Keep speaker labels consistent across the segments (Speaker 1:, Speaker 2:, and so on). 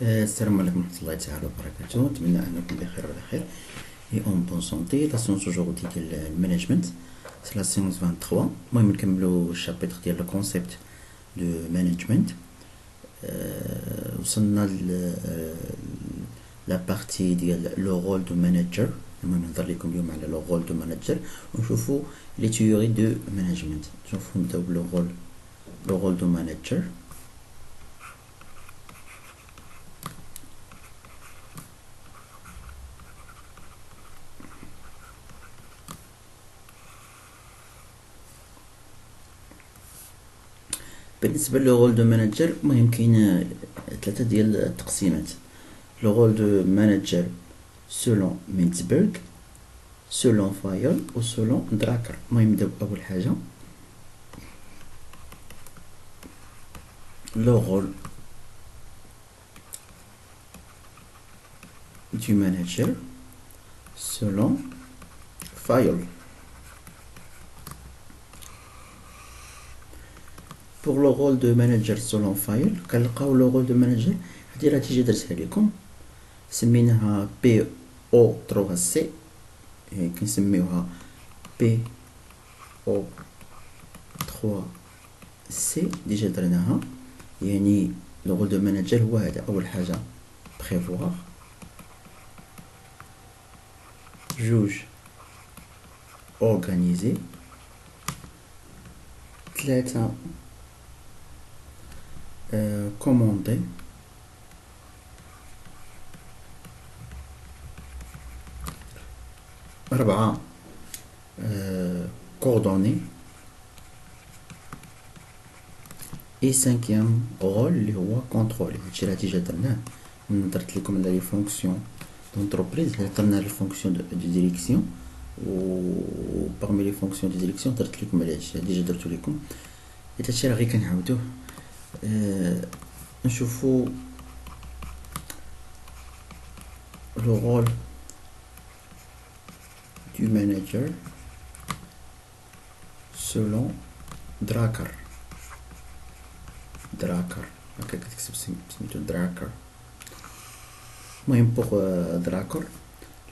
Speaker 1: السلام عليكم ورحمة الله تعالى وبركاته. نتمنى أنكم بخير وعلى خير et en bonne santé. La séance aujourd'hui ديال المانجمنت c'est la séance 23. المهم نكملو الشابتر ديال لو كونسيبت دو مانجمنت. وصلنا لا بارتي ديال لو رول دو مانجر. المهم نهضر لكم اليوم على لو رول دو مانجر ونشوفو لي تيوري دو مانجمنت. نشوفو نبداو بلو رول دو مانجر. بالنسبه لو رول دو مانجر المهم كاين ثلاثه ديال التقسيمات. لو رول دو مانجر سولون مينتسبرغ، سولون فايل و سولون دراكر. المهم نبداو باول حاجه لو رول du manager selon file. Pour le rôle de manager selon file كنلقاو لو رول دو مانجر هادي راه تيجي درتها لكم سميناها بي او 3 سي، كنسميوها بي او 3 سي ديجا درناها. يعني لو رول دو مانجر هو هذا. اول حاجه بريفوار، جوج اورغانيزي، ثلاثة كوموندي، أربعة كوردوني، اي سانكيام رول اللي هو كونترولي. هادشي راه ديجا درناه. درت لكم على لي فونكسيون دونتربريز، درنا لي فونكسيون دو ديريكسيون، و parmi les fonctions de direction درت لكم على هادشي ديجا درتو لكم. هادشي راه غير كنعاودوه. نشوفو لو رول du manager selon دراكر. هكا كتكتب سميتو دراكر. المهم بوغ دراكر،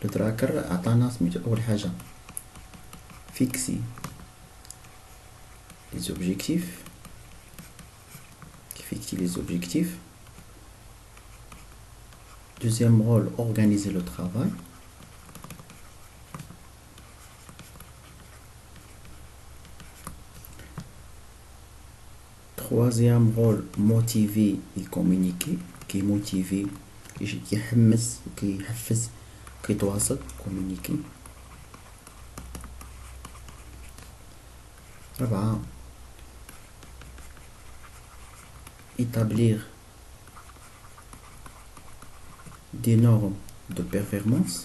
Speaker 1: لو دراكر عطانا سميتو اول حاجه فيكسي les objectifs, qui fixe les objectifs. Deuxième rôle, organiser le travail. Troisième rôle, motiver et communiquer. Qui motiver, qui يحمس، qui يحفز، qui يتواصل، communiquer. رابعة établir des normes de performance.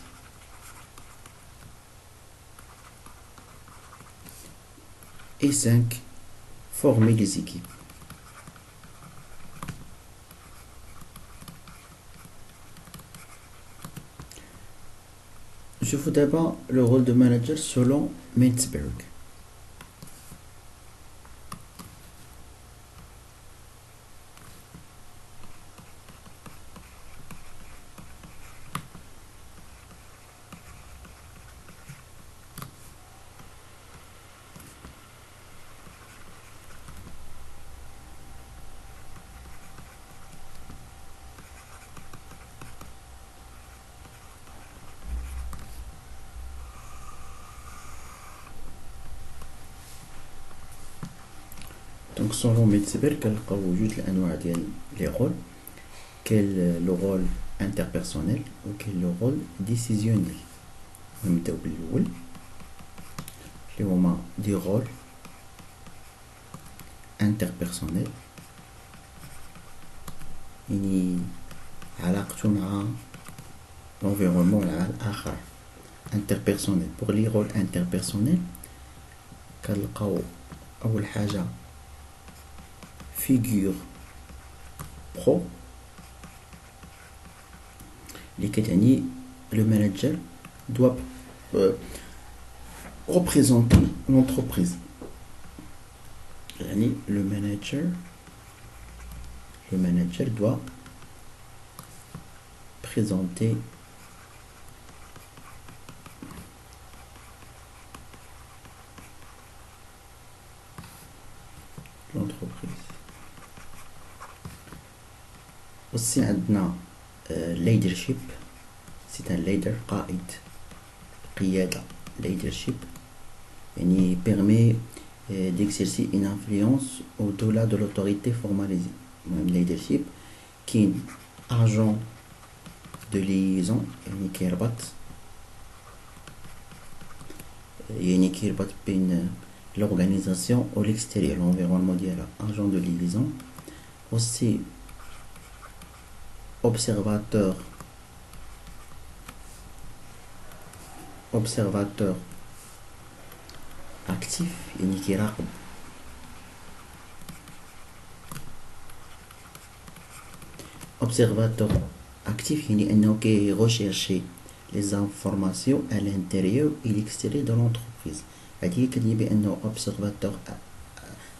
Speaker 1: Et 5 former les équipes. Je vous d'abord le rôle de manager selon Mintzberg. Donc selon Mintzberg كنلقاو وجود الانواع ديال لي رول. كاين لو رول انتربيرسونيل وكاين لو رول ديسيزيونيل. نبداو بالاول اللي هما دي رول انتربيرسونيل، يعني علاقته مع l'environnement الآخر. انتربيرسونيل بوغ لي رول انتربيرسونيل كنلقاو اول حاجه figure pro اللي كتعني le manager doit représenter l'entreprise. يعني le manager doit présenter l'entreprise. aussi عندنا leadership. c'est un leader قائد قيادة. leadership يعني permet d'exercer une influence au-delà de l'autorité formalisée. leadership كاين agent de liaison يعني كيربط بين l'organisation ou l'extérieur, l'environnement ديالها. agent de liaison. aussi observateur actif يعني كيراقب. observateur actif يعني انه كي rechercher les informations à l'intérieur et l'extérieur de l'entreprise. هذه هي كتعني بانه observateur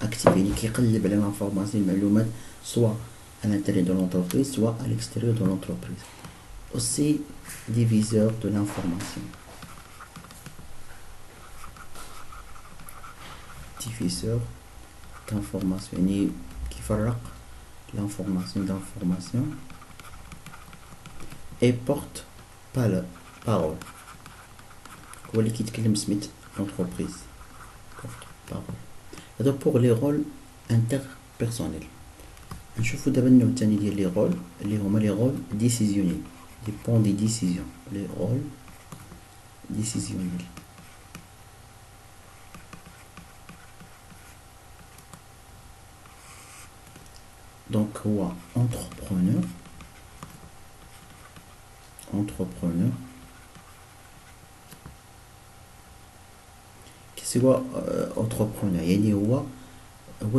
Speaker 1: actif يعني كيقلب على l'information المعلومات soit à l'intérieur de l'entreprise soit à l'extérieur de l'entreprise. aussi diviseur de l'information. diffuseur d'information يعني كيفرق l'information d'information. et porte-parole هو اللي كيتكلم سميت l'entreprise. porte-parole. هذا pour les rôles interpersonnels. نشوفوا دابا النوع الثاني ديال لي رول اللي هما لي رول ديسيزيونيل. دي بون دي ديسيزيون. لي رول ديسيزيونيل. دونك هو entrepreneur كي هو entrepreneur يعني هو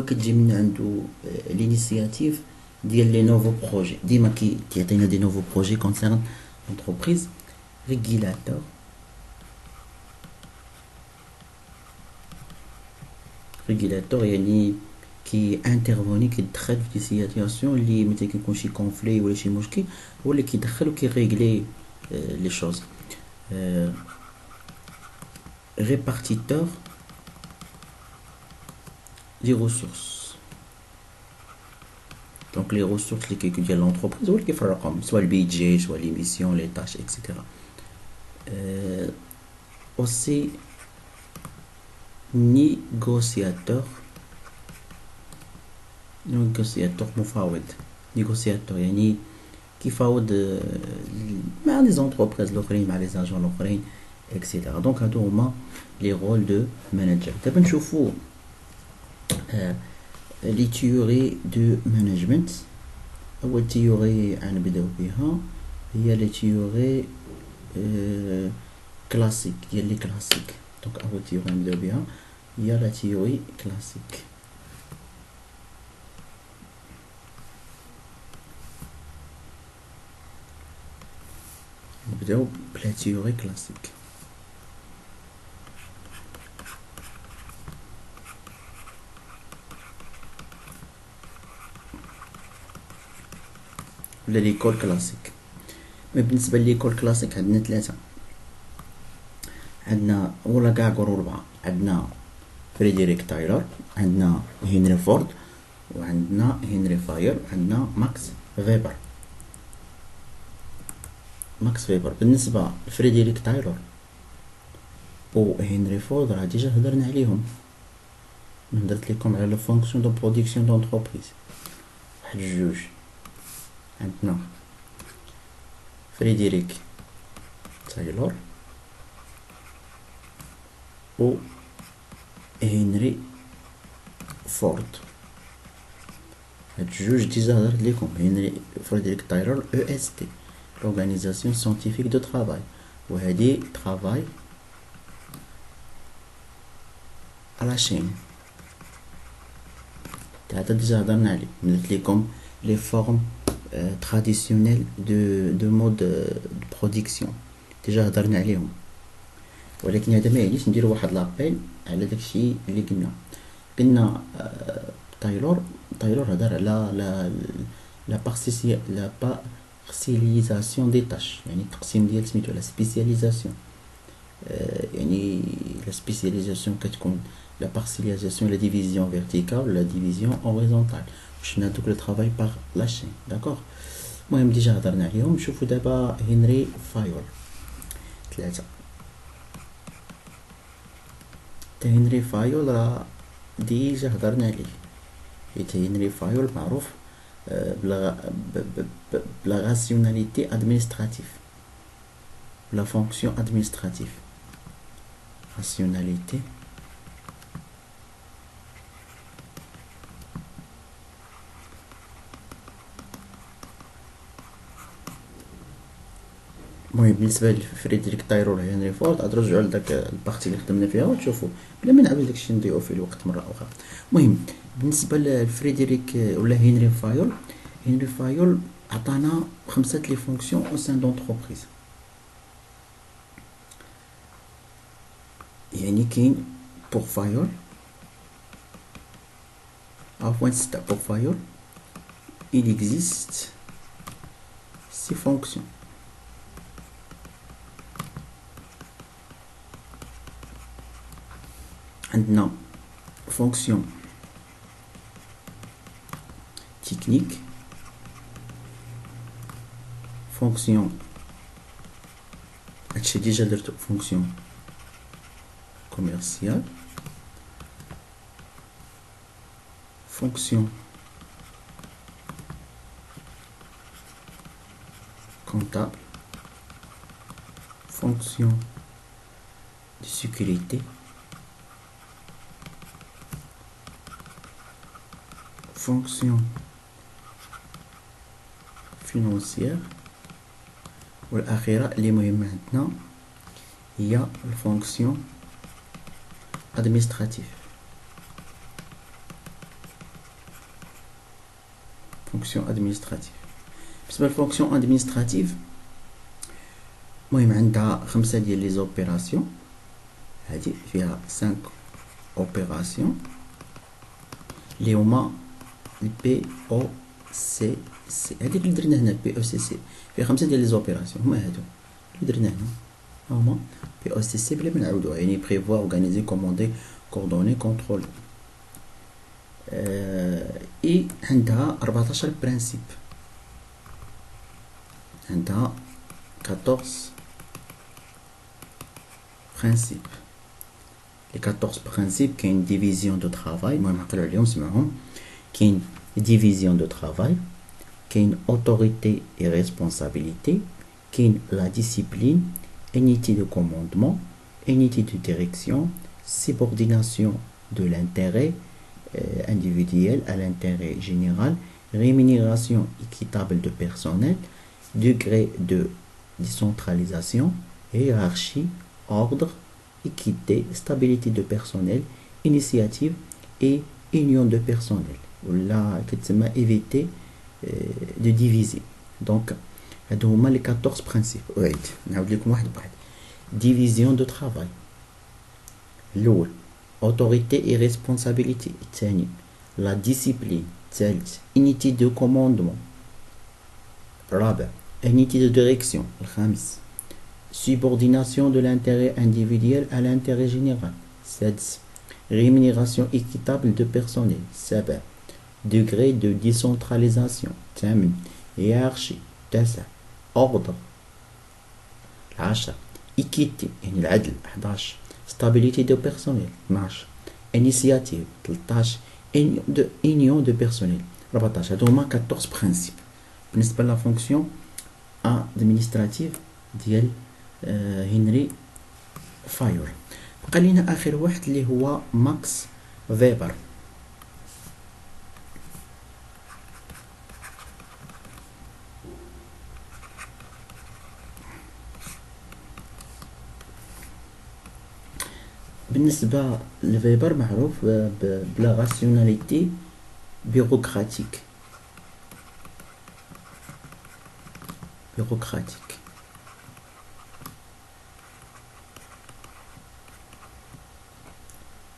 Speaker 1: كتجي من عنده l'initiative ديال لي نوفو بروجي. ديما كيعطينا دي نوفو بروجي كونسيرن لونتربريز. ريغيلاتور يعني كي انترفوني كيدخل في دي سيتوياسيون اللي مثلا كيكون شي كونفلي ولا شي مشكل هو اللي كيدخل وكيريغلي لي شوز. répartiteur des ressources. donc les ressources اللي كيكون ديال l'entreprise هو اللي كيفرقهم soit le budget soit les missions les tâches etc. aussi négociateur مفاوض. négociateur يعني كيفاوض مع لي زونتربريز الاخرين مع لي زاجون الاخرين etc. دونك هادو هما لي رول دو ماناجر. دابا نشوفو لي تيوري دو مانجمنت. اول تيوري غنبداو بها هي لي تيوري كلاسيك ديال لي كلاسيك. دونك اول تيوري غنبداو بها هي لا تيوري كلاسيك. نبداو بلا تيوري كلاسيك. ولا ليكول كلاسيك. مي بالنسبه ليكول كلاسيك عندنا ثلاثه. عندنا ولا كاع قروا ربعه. عندنا فريدريك تايلور، عندنا هنري فورد، وعندنا هنري فاير، وعندنا ماكس فيبر. بالنسبه لفريدريك تايلور و هنري فورد راه ديجا هضرنا عليهم. هضرت لكم على لو فونكسيون دو برودكسيون دونتربريز. واحد جوج. عندنا فريدريك تايلور و هنري فورد. هاد جوج ديجا هضرت لكم. هنري فريدريك تايلور EST l'organisation scientifique de travail وهادي travail à la chaîne. هذا ديجا هضرنا عليه. قلت لكم les formes traditionnelles de mode de production ديجا هضرنا عليهم. ولكن هذا ما يعنيش نديرو واحد لابيل على داكشي اللي قلنا تايلور هضر على لا spécialisation des tâches يعني التقسيم ديال سميتو لا spécialisation يعني la spécialisation كتكون la partialisation la division verticale la division horizontale شفنا دوك le travail par la chaîne d'accord المهم ديجا هضرنا عليهم نشوفو دابا هنري فايول 3 هنري فايول راه ديجا هضرنا عليه حيت هنري فايول معروف بلا rationalité administrative la fonction administrative rationalité المهم بالنسبه لفريدريك تايرور هنري فورد غترجعوا لداك البارتي اللي خدمنا فيها وتشوفوا بلا ما نعاود داكشي نضيعوا فيه الوقت مره اخرى. المهم بالنسبه لفريدريك ولا هنري فايول عطانا 5 لي فونكسيون او سان دونتربريز يعني كاين بور فايول عفوا ستة pour فايول il existe 6 fonctions عندنا fonction technique fonction هادشي ديجا درتو fonction commerciale fonction comptable fonction de sécurité fonction financière والأخيرة اللي مهمة عندنا هي الفونكسيون administrative fonction administrative بالنسبة للفونكسيون administrative المهم عندها 5 ديال لي زوبيراسيون هادي فيها 5 اوبيراسيون اللي هما البي او سي سي هادي اللي درنا هنا بي او سي سي فيها 5 ديال لي زوبيراسيون هما هادو اللي درنا هنا هما بي او سي سي بلا ما نعاودوها يعني بريفوار اورغانيزي كوموندي كوردوني كونترولي اي عندها 14 برانسيب عندها 14 برانسيب لي 14 برانسيب كاين ديفيزيون دو ترافاي المهم عقلوا عليهم سمعوهم كاين division de travail كاين autorité et responsabilité كاين la discipline unité de commandement unité de direction subordination de l'intérêt individuel à l'intérêt général rémunération équitable de personnel degré de décentralisation hiérarchie ordre équité stabilité de personnel initiative et union de personnel ولا كتسمى éviter de diviser donc هادو هما لي 14 principes أعيد نعاود لكم واحد بواحد division de travail الأول autorité et responsabilité الثاني la discipline الثالث unité de commandement الرابع unité de direction الخامس subordination de l'intérêt individuel à l'intérêt général السادس rémunération équitable de personnel السابع degré de décentralisation الثامن hiérarchie التاسع ordre العاشر équité يعني العدل 11 stabilité de personnel 12 initiative 13 union de personnel 14 هادو هما 14 principes بالنسبة لا فونكسيون ادمنستراتيف ديال هنري فايول بقى لينا اخر واحد اللي هو ماكس فيبر بالنسبة لفيبر معروف بلا راسيوناليتي بيروقراطيك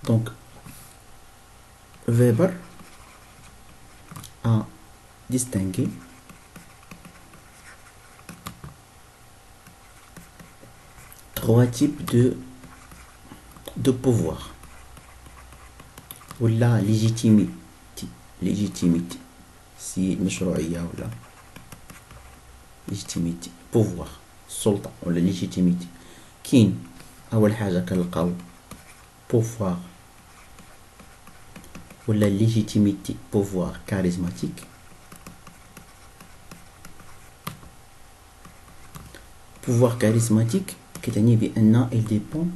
Speaker 1: donc Weber a distingué trois types de pouvoir ولا légitimité سي مشروعية ولا légitimité pouvoir السلطة ولا légitimité. كاين أول حاجة كنلقاو pouvoir ولا légitimité pouvoir charismatique. pouvoir charismatique كتعني بأن il dépend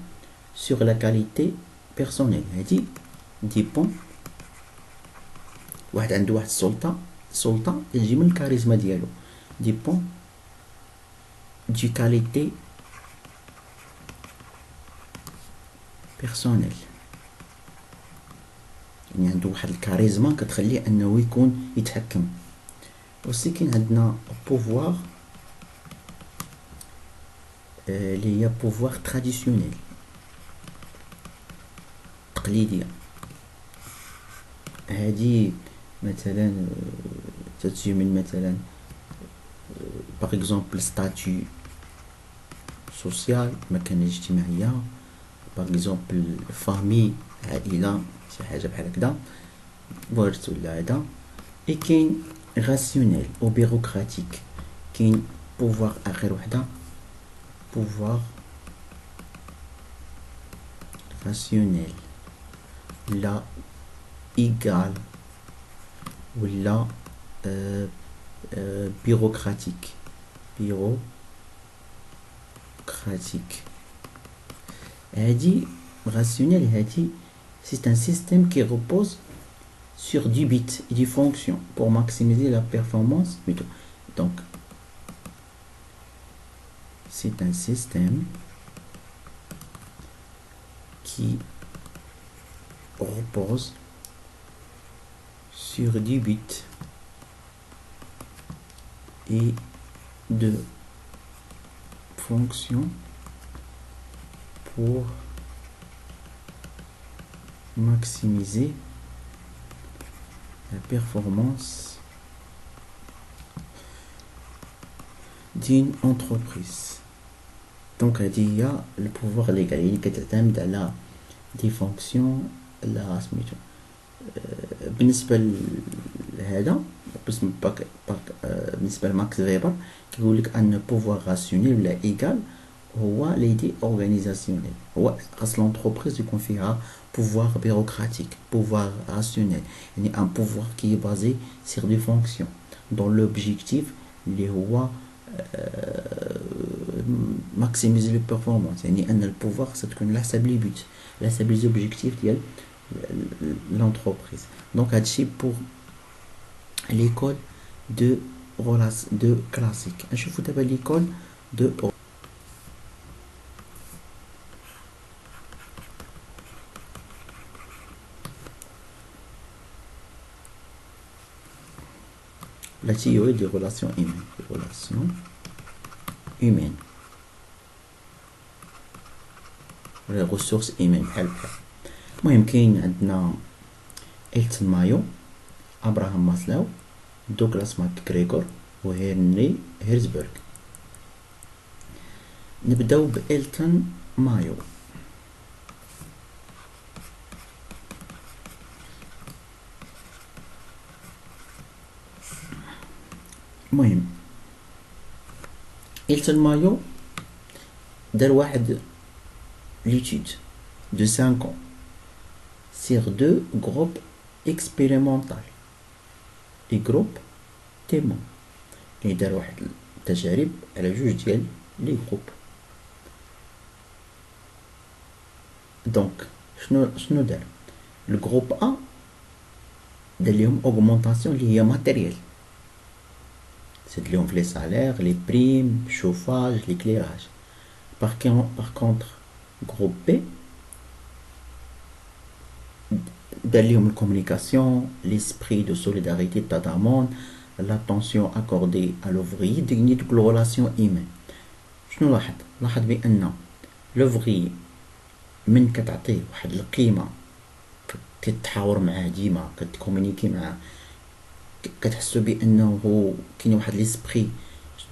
Speaker 1: sur la qualité personnelle. هادي dépend واحد عنده واحد السلطة تجي من الكاريزما ديالو dépend du qualité personnelle. يعني عنده واحد الكاريزما كتخليه انه يكون يتحكم. وسي كاين عندنا pouvoir اللي هي pouvoir traditionnel تقليدية. هادي مثلا تتجي من مثلا باغ اكزومبل ستاتيو سوسيال مكانة اجتماعية، باغ اكزومبل فامي عائلة شي حاجة بحال هكدا ورث ولا هذا. اي كاين راسيونيل او بيروقراطيك. كاين بوفوار اخر وحدة بوفوار راسيونيل ولا ايغال ولا بيروقراطيك هادي rationnel هادي c'est un système qui repose sur du bit et des fonctions pour maximiser la performance plutôt. Donc c'est un système qui repose sur du bit et de fonctions pour maximiser la performance d'une entreprise. Donc il y a le pouvoir légal اللي كتعتمد على دي فونكسيون لا سميتو. بالنسبه لهذا بالنسبه لماكس فيبر كيقول لك ان بوفوار راسيونيل ولا ايغال هو ليدي اورغانيزاسيونيل. هو خاص لونتربريز يكون فيها pouvoir bureaucratique, pouvoir rationnel, un pouvoir qui est basé sur des fonctions dont l'objectif اللي هو maximiser les performances. يعني أن البوفوار ستكون على حساب لي بوت على حساب لي زوبجيكتيف ديال l'entreprise. Donc هادشي pour l'école de classique. نشوفو دابا l'école de la théorie des relations humaines, les ressources humaines بحال المهم كاين عندنا إلتون مايو، أبراهام ماسلو، دوغلاس ماكغريغور وهنري هيرزبرغ. نبداو بإلتون مايو. المهم إلتون مايو دار واحد l'étude de 5 ans sur 2 groupes expérimentaux. Les groupes témoins. اللي دار واحد التجارب على جوج ديال لي جروب. دونك شنو دار الجروب ا دار ليهم اوغمونطاسيون اللي هي ماتيريال، زاد ليهم في لي سالير لي بريم شوفاج ليكليراج. par contre groupe B دار ليهم الكومونيكاسيون l'esprit de solidarité تضامن l'attention accordée à l'ouvrier ديني دوك الريلاسيون ايمان. شنو لاحظ بان لوفغي من كتعطيه واحد القيمه كتحاور معاه ديما كتكومونيكي معاه كتحسوا بانه كاين واحد ليسبري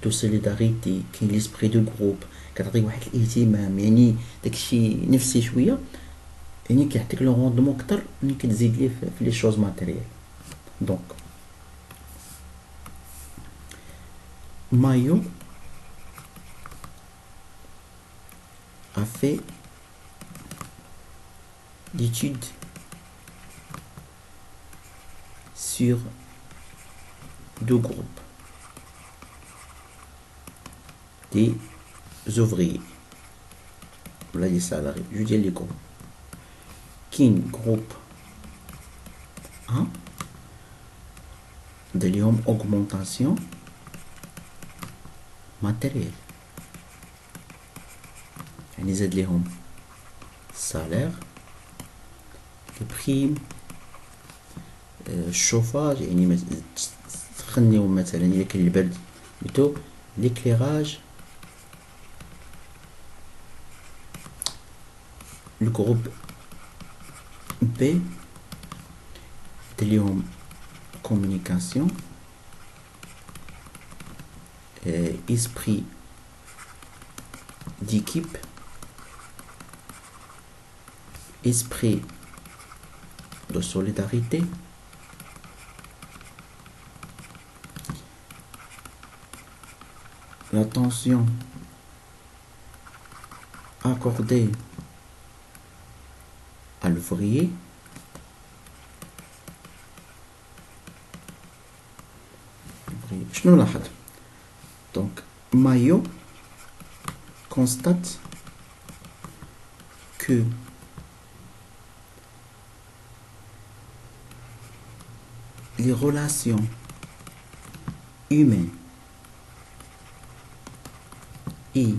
Speaker 1: دو سوليداريتي، كاين ليسبري دو جروب، كتعطيك واحد الاهتمام، يعني داكشي نفسي شويه، يعني كيعطيك لو روندمون كتر ملي كتزيد ليه في لي شوز ماتيريال. دونك Maillot a fait d'études sur deux groupes, des ouvriers, là des salariés, je dis les groupes. Qui groupe 1 de l'homme augmentation matérielle, يعني زاد ليهم salaire, les primes, الشوفاج يعني تخنيهم مثلا إلا كاين البرد بتو l'éclairage. Le groupe B اليوم communication, esprit d'équipe, esprit de solidarité, l'attention accordée à l'ouvrier, شنو لاحظ؟ Donc Maillot constate que les relations humaines et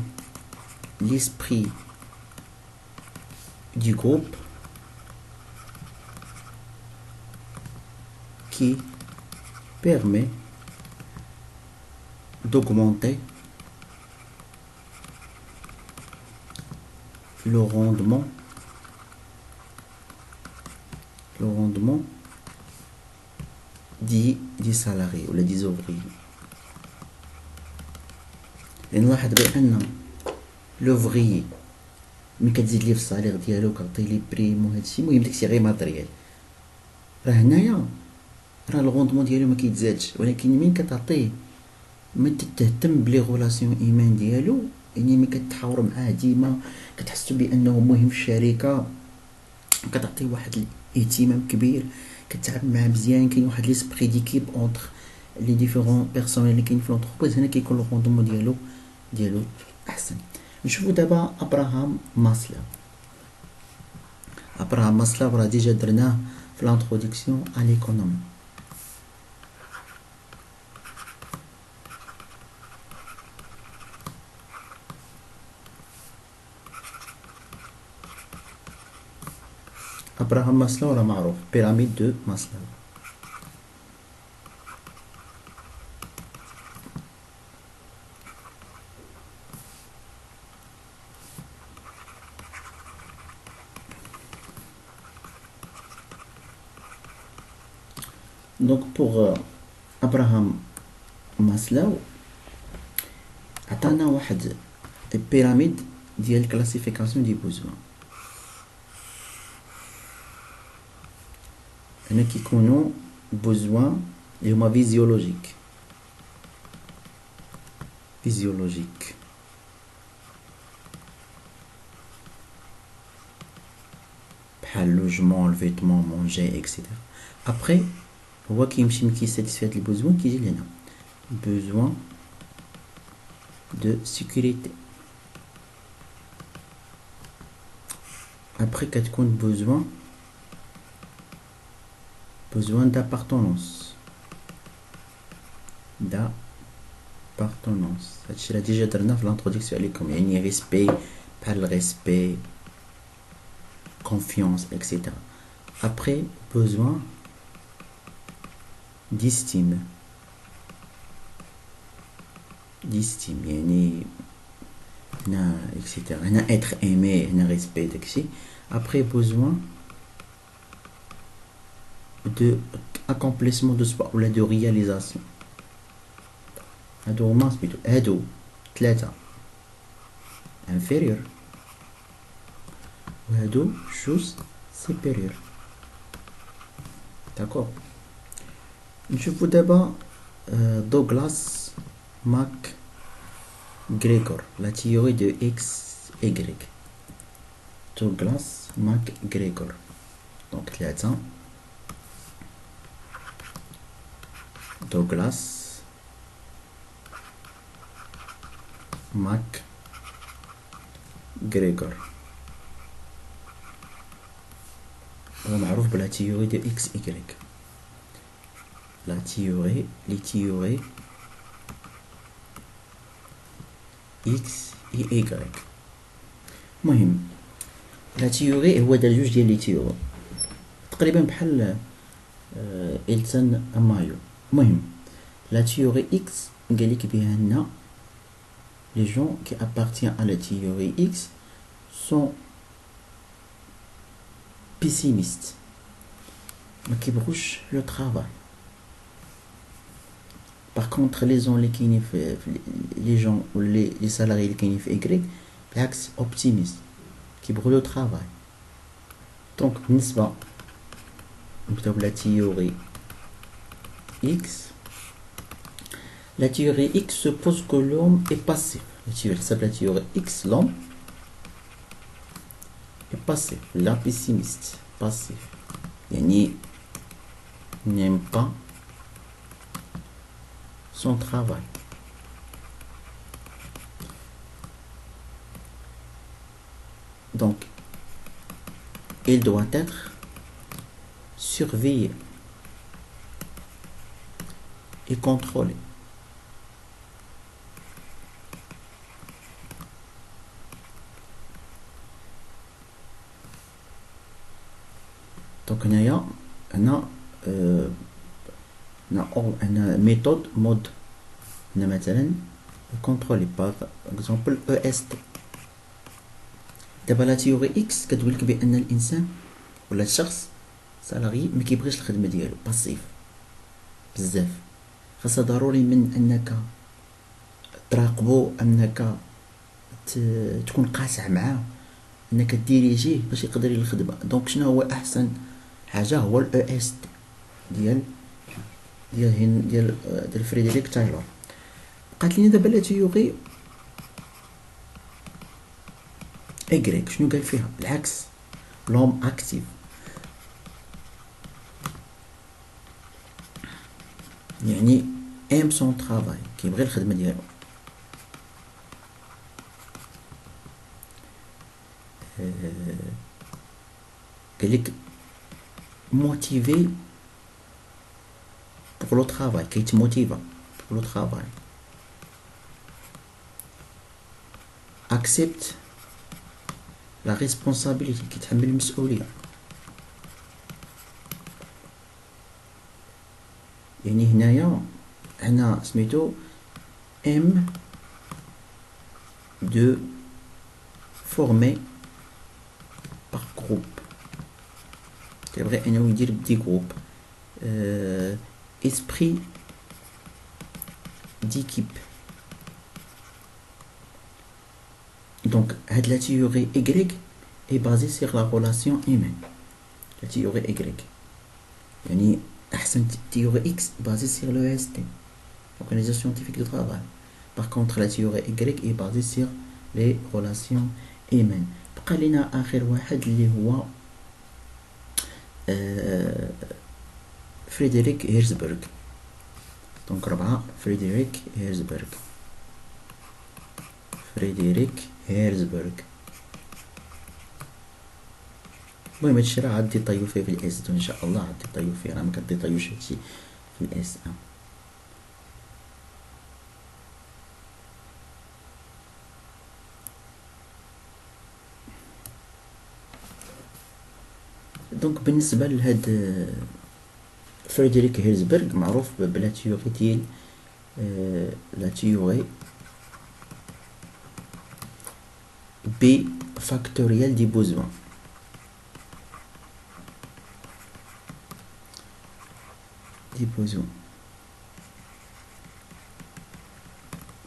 Speaker 1: l'esprit du groupe qui permet d'augmenter le rendement des salariés ou des ouvriers. نلاحظ بأن l'ouvrier ملي كتزيد ليه في الصالير ديالو كتعطي ليه بريم وهادشي، المهم داكشي غير ماتريال، راه هنايا راه الغوندمون ديالو ما كيتزادش، ولكن مين كتعطيه ما تهتم بلي غولاسيون ايمان ديالو، يعني ملي كتحاور معاه ديما كتحسوا بانه مهم في الشركه، كتعطيه واحد الاهتمام كبير، كتعامل معاه مزيان، كاين واحد ليسبري ديكيب اونتر لي ديفيرون بيرسونيل اللي كاين في لونتربريز، هنا كيكون الغوندمون ديالو احسن. نشوفوا دابا ابراهام ماسلو. ابراهام ماسلو راه ديجا درناه في لانتروداكسيون ا ليكونومي. ابراهام ماسلو راه معروف، بيراميد دو ماسلو. Donc pour Abraham Maslow عطانا واحد البيراميد ديال كلاسيفيكاسيون دي بوزوان. هنا كيكونوا بوزوان اللي هما فيزيولوجيك بحال لوجمون، الفيتمون، مونجي اكسيتيرا. ابري هو كيمشي ملي كيساتيسفي هاد البوزوان كيجي لهنا besoin de sécurité. Après كتكون besoin d'appartenance. هادشي راه ديجا درنا في لانتروداكسيون عليكم، يعني ريسبي بحال ريسبي، confiance, etc. Après besoin d'estime يعني هنا etc. هنا être aimé، هنا respect داكشي. Après besoin de accomplissement de soi ou de réalisation. هادو هما سميتو هادو تلاتة inférieur وهادو جوج supérieur. داكوغ. نشوفو دابا دوغلاس ماك غريغور لا théorie de x y. دوغلاس ماك غريغور دونك تلاتة دوغلاس ماك غريغور هو معروف بلا théorie de x y. لا théorie لي théorie x et y. المهم لا تيوري هو دار جوج ديال لي تيوري تقريبا بحال إلتان مايو. المهم لا théorie X قال لك بها أن les gens qui appartiennent à la théorie X sont pessimistes ما كيبغوش لو travail. par contre les gens اللي كاينين في les gens ou les salariés اللي كاينين في Y بالعكس optimiste كيبغوا لو travail. دونك بالنسبة نبداو بلا théorie X. La théorie X suppose que l'homme est passif. La théorie X, l'homme est passif. La pessimiste, passif. Yani n'aime pas son travail. Donc, il doit être surveillé et contrôlé. Donc هنايا هنا هنا méthode mode هنا مثلا contrôlé par exemple EST. دابا لا تيوري اكس كتقول لك بان الانسان ولا الشخص سالاري ما كيبغيش الخدمه ديالو باسيف بزاف. خاصها ضروري من انك تراقبو انك تكون قاطع معاه انك ديريجيه باش يقدر الخدمه. دونك شنو هو احسن حاجه هو الاو اس ديال فريدريك تايلور. بقات لينا دابا لا تيوري اكريك شنو قال فيها بالعكس لوم اكتيف يعني ام سون طرافاي كيبغي الخدمه ديالو. قالك موتيفي pour le travail كيتموتيفا pour le travail. accepte la responsabilité كيتحمل المسؤوليه. يعني هنايا هنا سميتو ام دو فورمي باغ جروب كيبغي انه يدير بدي جروب. esprit d'équipe. Donc la théorie Y est basée sur la relation humaine. La théorie Y يعني أحسن théorie X basée sur l'EST organisation scientifique du travail. Par contre la théorie Y est basée sur les relations humaines. بقى لنا آخر واحد اللي هو فريدريك هيرزبرغ. دونك ربعة فريدريك هيرزبرغ. المهم هادشي راه غادي طيو فيه في الاس 2 ان شاء الله. غادي طيو فيه راه مكدي طيوش هادشي في الاس 1. دونك بالنسبه لهاد فريدريك هيرزبرغ معروف بلا تيوري ديال لا تيوري بي فاكتوريال دي بوزوان.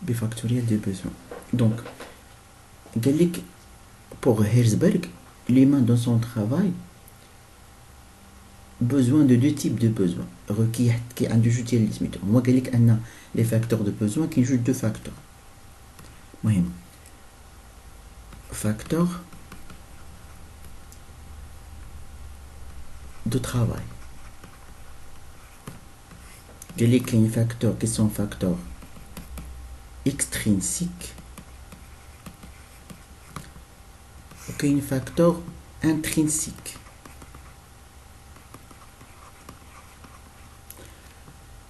Speaker 1: بفاكتوريال دو بوزوان. دونك قالك pour Herzberg, l'humain dans son travail besoin de deux types de besoins requis qui ont deux ديال اللي سميتو. هو قالك ان les facteurs de besoin كاين جوج deux facteurs. مهم facteur de travail. قالك كاين facteurs qui sont facteurs extrinsiques وكاين facteur intrinsique.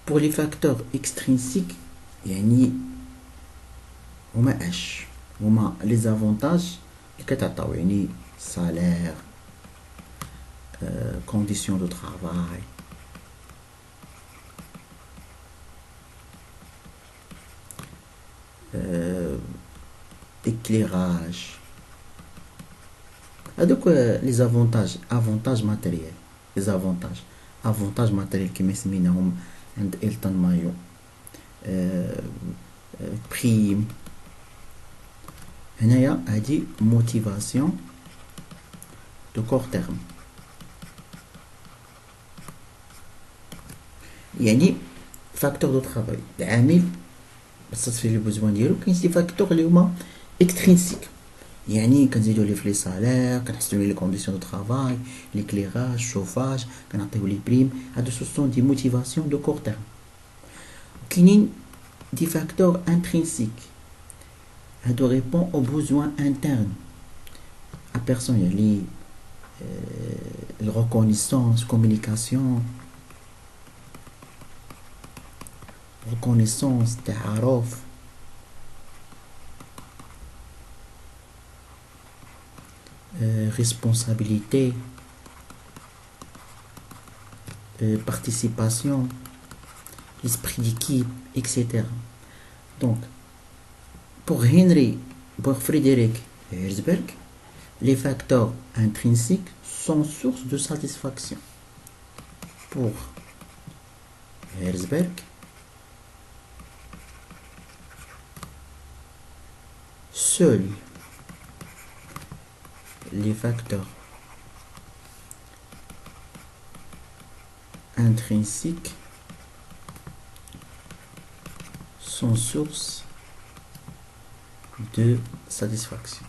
Speaker 1: Pour les facteurs extrinsiques يعني هما اش هما les avantages اللي كتعطاو يعني salaire, conditions de travail, éclairage. هذوك les avantages matériels. les avantages matériels كما سميناهم عند إلتون مايو بريم. هنايا هادي موتيفاسيون دو كور تيرم يعني فاكتور دو ترافاي العامل بسطفي لي بوزوان ديالو. كاين شي فاكتور اللي هما اكسترينسيك يعني كنزيدو ليه في لي سالير، كنحسنو ليه لي كونديسيون دو ترافاي، ليكليراج، شوفاج، كنعطيو ليه بريم. هادو سوسون دي موتيفاسيون دو كور تيرم. كاينين دي فاكتور انترينسيك هادو ريبون او بوزوان انترن ا بيرسون يعني الريكونيسونس، كومونيكاسيون، reconnaissance, تعارف، responsabilité, participation, l'esprit d'équipe, etc. Donc, pour Frédéric Herzberg, les facteurs intrinsiques sont source de satisfaction. Pour Herzberg, seuls les facteurs intrinsiques sont source de satisfaction.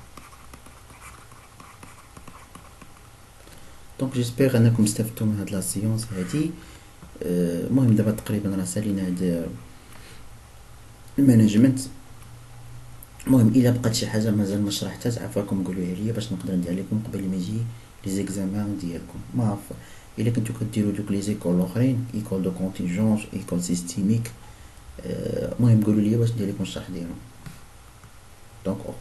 Speaker 1: دونك جيسبيغ انكم استفدتوا من هاد لا سيونس هادي. المهم دابا تقريبا راه سالينا هاد المانجمنت. المهم الا بقات شي حاجه مازال ما شرحتهاش عفاكم قولوها ليا باش نقدر ندير لكم قبل ما يجي لي زيكزامان ديالكم. ما عرف الا كنتو كديروا دوك لي زيكول الاخرين ايكول دو كونتينجونس، ايكول سيستيميك، المهم قولوا لي باش ندير لكم الشرح ديالهم. دونك اوف